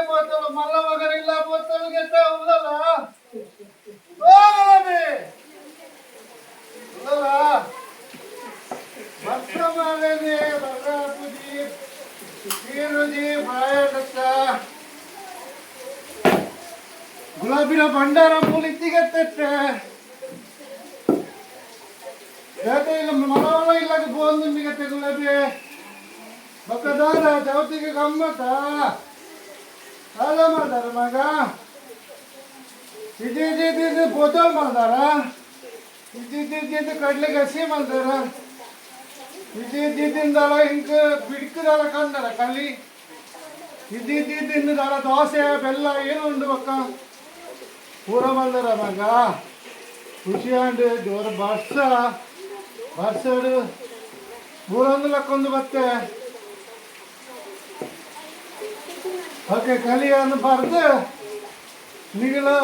बोतल मला वगैरे ला बोतल घेता उलाला ओ गुलाबी उलाला मस्त मागणे बघा तुझी ತೀರುಜಿ ಬಾಯಡತ್ತ ಗುಲಾಬಿನ ಭಂಡಾರ ಮೂಲಿತ್ತಿಗತ್ತೆ ಯಾಕೆ ಇಲ್ಲ ಮನವಲ್ಲ ಇಲ್ಲಕ್ಕೆ ಬೋಂದು ನಿಗತ್ತೆ ಗುಲಾಬಿ ಬಕ್ಕದಾರ ಚೌತಿಗೆ ಗಮ್ಮತ್ತ ಅದ ಮಾಡ್ದಾರ ಮಗ ಇದ್ದಿದ್ದು ಬೋತಲ್ ಮಾಡ್ದಾರ ಇದ್ದಿದ್ದು ಕಡ್ಲಿಗೆ ಹಸಿ ಮಾಡ್ದಾರ ಇದ್ದಿದ್ದಿಂದಲ ಹಿಂಗ ಬಿಡ್ಕದಾರ ಕಂದಾರ ಕಲ್ಲಿ ಇದ್ದಿದ್ದಿಂದಲ ದೋಸೆ ಬೆಲ್ಲ ಏನು ಉಂಡು ಬಕ್ಕ ಪೂರ ಬಂದಾರ ಮಗ ಖುಷಿ ಅಂಡು ಜೋರ ಬರ್ಸಡು ಮೂರೊಂದು ಲಕ್ಕೊಂದು ಬತ್ತೆ ಓಕೆ ಕಲಿಯನ್ನು ಬರ್ದು ನಿಗಲು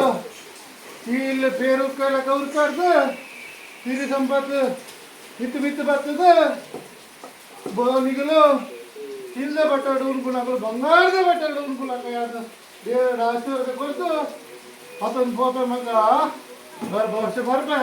ಇಲ್ಲಿ ಪೇರು ಕೌರು ಕಡ್ದು ತಿರಿ ಸಂಪತ್ತು ಬಿತ್ತು ಬರ್ತದೆ ನಿಗಲು ಚಿಲ್ಲ ಬಟ್ಟೆ ಉಣ್ಕೊಳಗಳು ಬಂಗಾರದ ಬಟ್ಟೆ ಉಣ್ಕೊಳಕ ಯಾರು ದೇವರ ಆಶೀರ್ವಾದ ಕೊಡ್ತು ಮತ್ತೊಂದು ಫೋಟೋ ಮಗ ವರ್ಷ ಬರ್ಬೇ